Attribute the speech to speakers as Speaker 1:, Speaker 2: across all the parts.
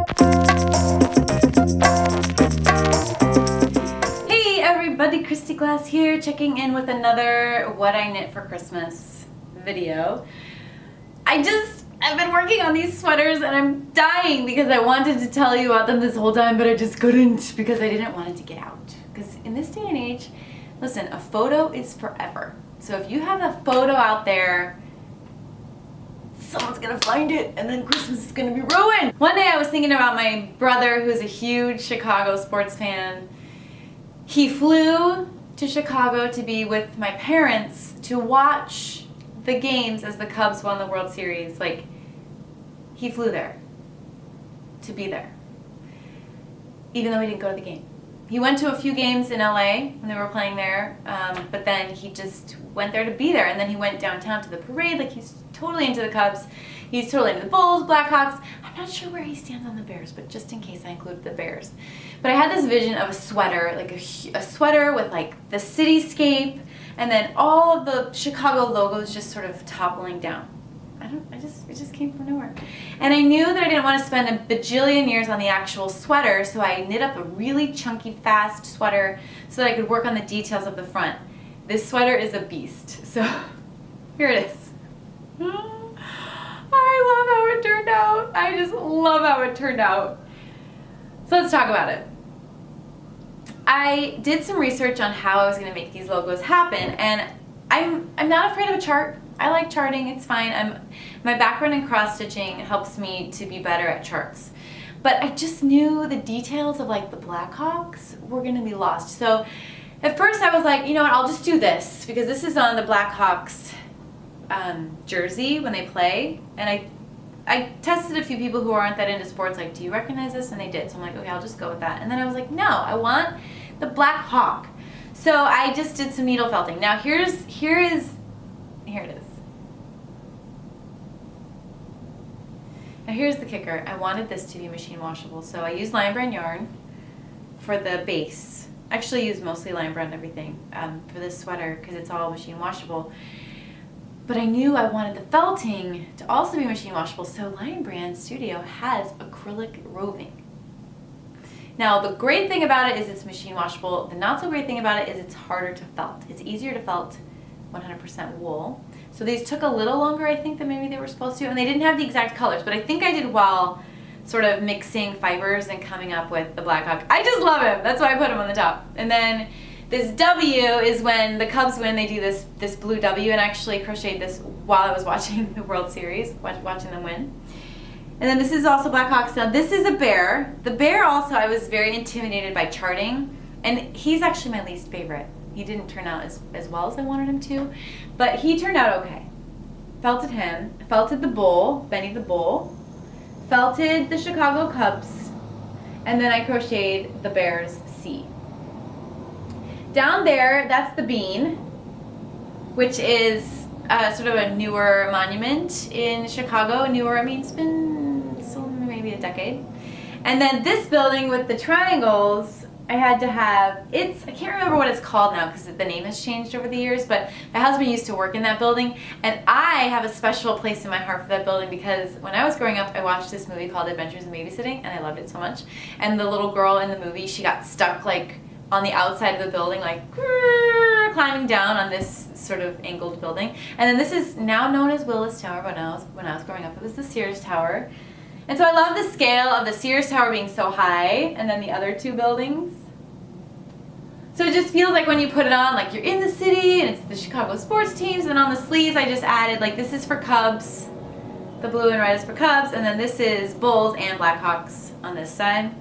Speaker 1: Hey everybody, Kristyglass here, checking in with another What I Knit for Christmas video. I've been working on these sweaters and I'm dying because I wanted to tell you about them this whole time, but I just couldn't because I didn't want it to get out. Because in this day and age, listen, a photo is forever. So if you have a photo out there, someone's gonna find it and then Christmas is gonna be ruined. One day I was thinking about my brother, who's a huge Chicago sports fan. He flew to Chicago to be with my parents to watch the games as the Cubs won the World Series. Like, he flew there to be there, even though he didn't go to the game. He went to a few games in LA when they were playing there, but then he just went there to be there, and then he went downtown to the parade. Like, he's totally into the Cubs. He's totally into the Bulls, Blackhawks. I'm not sure where he stands on the Bears, but just in case I include the Bears. But I had this vision of a sweater, like a sweater with like the cityscape, and then all of the Chicago logos just sort of toppling down. It just came from nowhere. And I knew that I didn't want to spend a bajillion years on the actual sweater, so I knit up a really chunky, fast sweater so that I could work on the details of the front. This sweater is a beast, so here it is. I love how it turned out. I just love how it turned out. So let's talk about it. I did some research on how I was going to make these logos happen, and I'm not afraid of a chart. I like charting, it's fine. My background in cross-stitching helps me to be better at charts. But I just knew the details of like the Blackhawks were going to be lost. So at first I was like, you know what, I'll just do this because this is on the Blackhawks jersey when they play. And I tested a few people who aren't that into sports, like, do you recognize this? And they did. So I'm like, okay, I'll just go with that. And then I was like, no, I want the Black Hawk. So I just did some needle felting. Now here it is. Now here's the kicker. I wanted this to be machine washable, so I used Lion Brand yarn for the base. I actually use mostly Lion Brand everything for this sweater because it's all machine washable. But I knew I wanted the felting to also be machine washable, so Lion Brand Studio has acrylic roving. Now the great thing about it is it's machine washable. The not so great thing about it is it's harder to felt. It's easier to felt 100% wool. So these took a little longer, I think, than maybe they were supposed to, and they didn't have the exact colors, but I think I did well sort of mixing fibers and coming up with the Blackhawk. I just love him. That's why I put him on the top. And then this W is when the Cubs win, they do this blue W, and I actually crocheted this while I was watching the World Series, watching them win. And then this is also Blackhawks. Now this is a bear. The bear also, I was very intimidated by charting, and he's actually my least favorite. He didn't turn out as well as I wanted him to, but he turned out okay. Felted him, felted the bull, Benny the bull, felted the Chicago Cubs, and then I crocheted the bear's C. Down there, that's the bean, which is sort of a newer monument in Chicago. Newer, I mean, it's been maybe a decade. And then this building with the triangles, I had to have, I can't remember what it's called now because the name has changed over the years, but my husband used to work in that building, and I have a special place in my heart for that building because when I was growing up, I watched this movie called Adventures in Babysitting, and I loved it so much. And the little girl in the movie, she got stuck like on the outside of the building, like climbing down on this sort of angled building. And then this is now known as Willis Tower, but when I was growing up, it was the Sears Tower. And so I love the scale of the Sears Tower being so high, and then the other two buildings. So it just feels like when you put it on, like you're in the city, and it's the Chicago sports teams, and on the sleeves I just added, like, this is for Cubs, the blue and red is for Cubs, and then this is Bulls and Blackhawks on this side.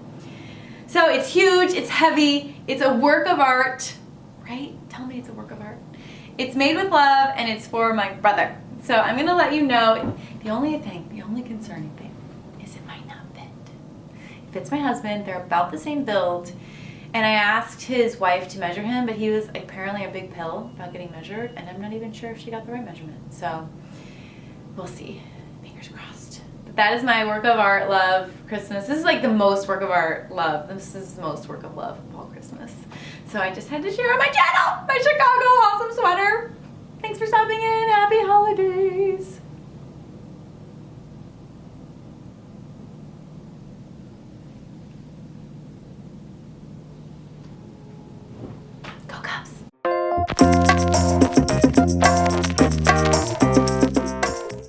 Speaker 1: So it's huge, it's heavy, it's a work of art, right? Tell me it's a work of art. It's made with love, and it's for my brother. So I'm gonna let you know, the only concerning thing is it might not fit. It fits my husband, they're about the same build, and I asked his wife to measure him, but he was apparently a big pill about getting measured, and I'm not even sure if she got the right measurement. So we'll see, fingers crossed. But that is my work of art, love, Christmas. This is like the most work of art, love. This is the most work of love of all Christmas. So I just had to share on my channel, my Chicago awesome sweater. Thanks for stopping in, happy holidays.